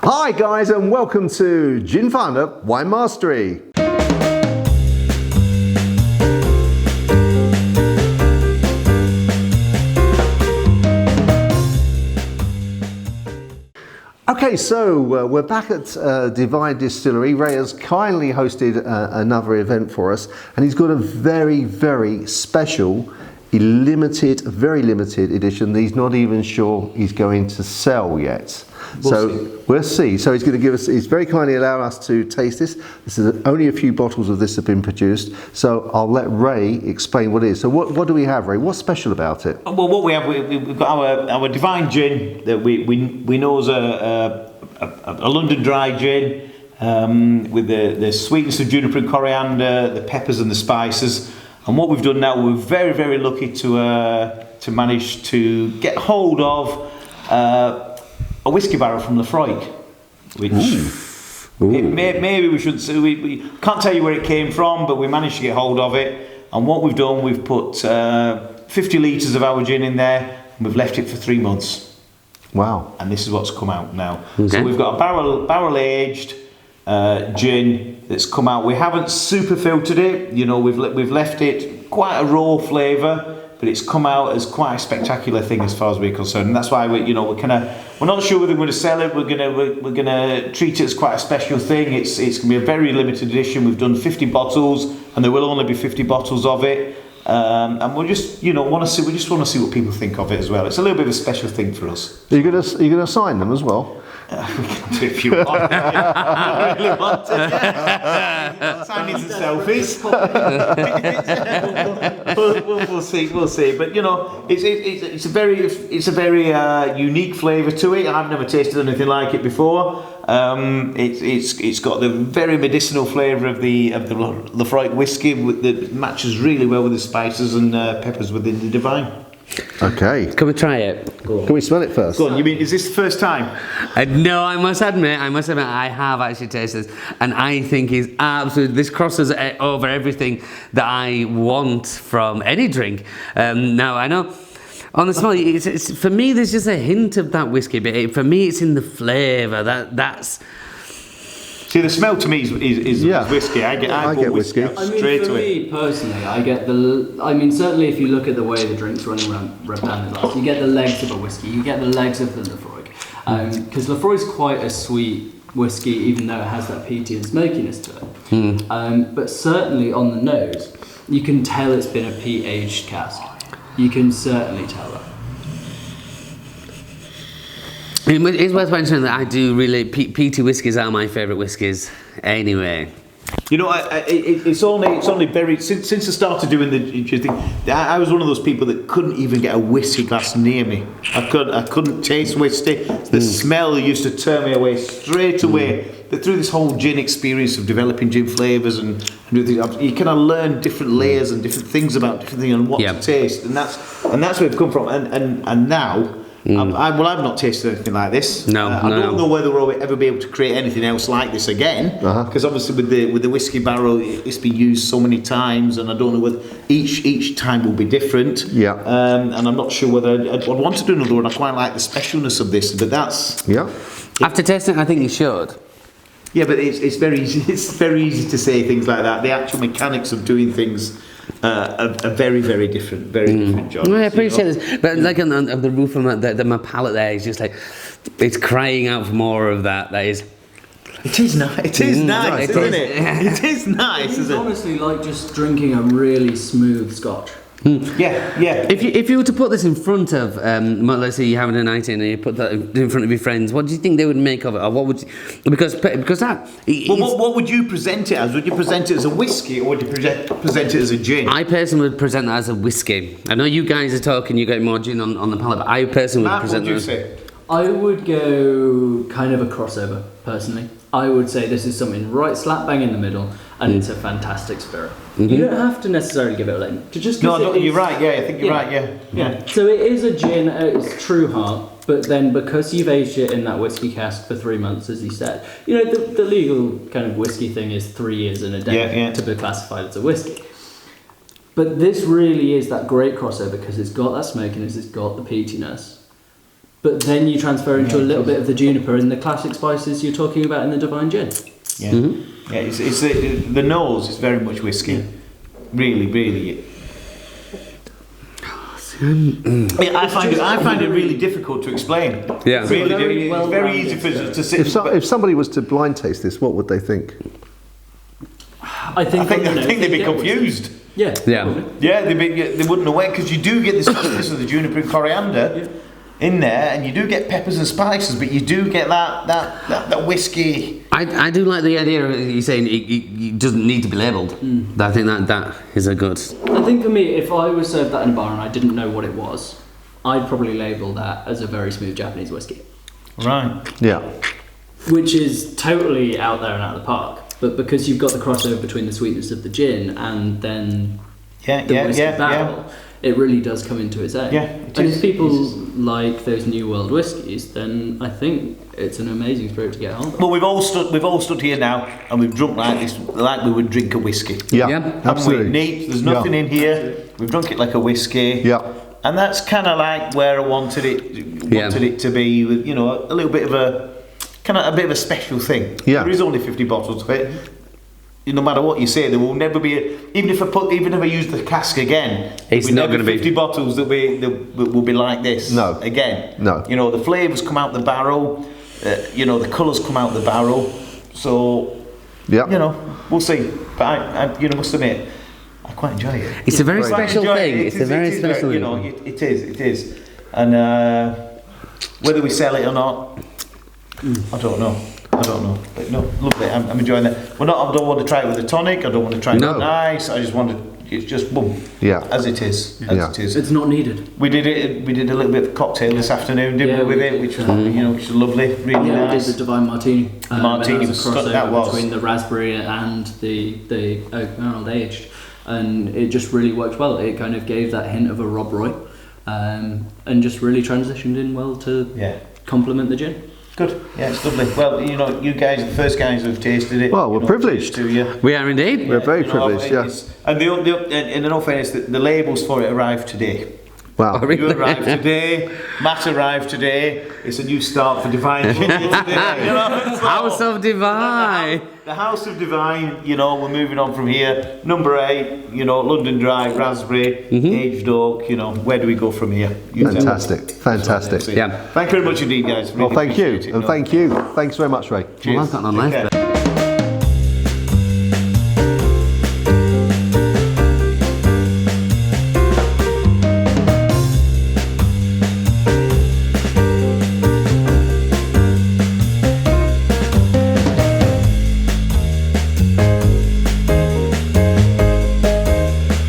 Hi guys, and welcome to Gin Founder Wine Mastery. Okay, so we're back at Divine Distillery. Ray has kindly hosted another event for us, and he's got a very, very special, very limited edition that he's not even sure he's going to sell yet. We'll see. So he's going to give us, he's very kindly allowed us to taste this. This is only a few bottles of this have been produced. So I'll let Ray explain what it is. So what do we have, Ray? What's special about it? Well, what we have, we've got our Divine Gin that we know is a London dry gin with the sweetness of juniper and coriander, the peppers and the spices. And what we've done now, we're very, very lucky to manage to get hold of a whiskey barrel from Laphroaig, which maybe we shouldn't say. We can't tell you where it came from, but we managed to get hold of it. And what we've done, we've put 50 litres of our gin in there, and we've left it for 3 months. Wow! And this is what's come out now. Okay. So we've got a barrel aged gin that's come out. We haven't super filtered it. You know, we've left it quite a raw flavour. But it's come out as quite a spectacular thing as far as we're concerned, and that's why we're not sure whether we're going to sell it. We're going to treat it as quite a special thing. It's going to be a very limited edition. We've done 50 bottles, and there will only be 50 bottles of it. And we just want to see. We just want to see what people think of it as well. It's a little bit of a special thing for us. Are you going to sign them as well? We can do it if you want. I really want to. Signings and selfies. We'll see. But it's a very unique flavour to it. I've never tasted anything like it before. It's got the very medicinal flavour of the Laphroaig whiskey that matches really well with the spices and peppers within the Divine. Okay. Can we try it? Can we smell it first? Go on. You mean, is this the first time? No, I must admit, I have actually tasted this, and I think it's absolutely. This crosses over everything that I want from any drink. Now I know. On the smell, it's for me. There's just a hint of that whiskey, but for me, it's in the flavour. That's. See, the smell to me is whiskey. I get whiskey straight away. For me personally, I get certainly if you look at the way the drink's running down the glass, you get the legs of a whiskey, you get the legs of the Laphroaig. Because Laphroaig's quite a sweet whiskey, even though it has that peaty and smokiness to it. But certainly on the nose, you can tell it's been a peat aged cask. You can certainly tell that. It's worth mentioning that I do really peaty whiskies are my favourite whiskies anyway. You know, it's only very since I started doing the thing. I was one of those people that couldn't even get a whiskey glass near me. I couldn't taste whiskey. The smell used to turn me away straight away. Through this whole gin experience of developing gin flavours and do things, you kind of learn different layers and different things about different things and what to taste, and that's where it's come from. And now. I've not tasted anything like this. No, I don't know whether we'll ever be able to create anything else like this again. Because obviously with the whiskey barrel, it's been used so many times, and I don't know whether each time will be different. Yeah. And I'm not sure whether I'd want to do another one. I quite like the specialness of this, but that's. Yeah. After tasting it, I think you should. Yeah, but it's very easy. It's very easy to say things like that. The actual mechanics of doing things. A very, very different job. Well, I appreciate this, but like on the roof of my palate there is just like it's crying out for more of that. That is. It is nice. It is nice, isn't it? It is nice. It's honestly like just drinking a really smooth scotch. Yeah. If you were to put this in front of, let's say you're having a night in and you put that in front of your friends, what do you think they would make of it, or what would you, because that? Well, what would you present it as? Would you present it as a whiskey, or would you present it as a gin? I personally would present that as a whiskey. I know you guys are talking, you got more gin on the palate, but I personally would present what would that. you say? I would go kind of a crossover personally. I would say this is something right slap bang in the middle, and it's a fantastic spirit. You don't have to necessarily give it a label. You're right. Yeah, I think you're right. Yeah. So it is a gin at its true heart, but then because you've aged it in that whiskey cask for 3 months, as you said, the legal kind of whiskey thing is 3 years in a day to be classified as a whiskey. But this really is that great crossover because it's got that smokiness, it's got the peatiness, but then you transfer into a little bit of the juniper and the classic spices you're talking about in the Divine Gin. Yeah, yeah. It's the nose is very much whiskey, really, really. Yeah, I find it really difficult to explain. Yeah. Really, it's very easy for us to sit. If somebody was to blind taste this, what would they think? I think they'd be confused. Yeah. Yeah, they wouldn't know where, because you do get the sweetness of the juniper and coriander in there, and you do get peppers and spices, but you do get that whiskey. I do like the idea of you saying it doesn't need to be labelled. I think that is a good. I think for me, if I was served that in a bar and I didn't know what it was, I'd probably label that as a very smooth Japanese whiskey. Right. Yeah. Which is totally out there and out of the park. But because you've got the crossover between the sweetness of the gin and then the whiskey barrel, it really does come into its own. Yeah, and if people like those New World whiskies, then I think it's an amazing spirit to get hold of. Well, we've all stood here now, and we've drunk like this, like we would drink a whiskey. Yeah, Yeah. absolutely. Neat. There's nothing in here. We've drunk it like a whiskey. Yeah. And that's kind of like where I wanted it to be, with, you know, a little bit of a bit of a special thing. Yeah. There is only 50 bottles of it. No matter what you say, there will never be. Even if I use the cask again, It's not going to be 50 bottles that will be like this. No. Again. No. You know, the flavours come out the barrel. You know, the colours come out the barrel. So. Yeah. You know, we'll see. But I must admit, I quite enjoy it. It's a very I quite special enjoy thing. it. It's a very special You thing. know, it is. And whether we sell it or not, I don't know. But no, lovely. I'm enjoying that. I don't want to try it with a tonic. I don't want to try it with ice. I just want to. It's just boom. Yeah. As it is. It's not needed. We did a little bit of cocktail this afternoon, didn't we, with it, which was which was lovely, really Yeah, nice. we did the Divine Martini. Martini that was was a crossover that was. between the raspberry and the Oak Barrel aged, and it just really worked well. It kind of gave that hint of a Rob Roy, and just really transitioned in well to complement the gin. Good. Yeah, it's lovely. Well, you know, you guys are the first guys who've tasted it. Well, we're privileged. To you. We are indeed. We're very privileged, yeah. And in all fairness, the labels for it arrived today. Wow. Oh, really? You arrived today. Matt arrived today. It's a new start for Divine Gin today. You know, so, House of Divine. The House of Divine. You know, we're moving on from here. Number 8. You know, London Dry Raspberry, aged oak. You know, where do we go from here? You tell us. Fantastic. Yeah. Thank you very much indeed, guys. Well, Really thank you, appreciate it, and thank you. Thanks very much, Ray. Well, I've got none left. Take care.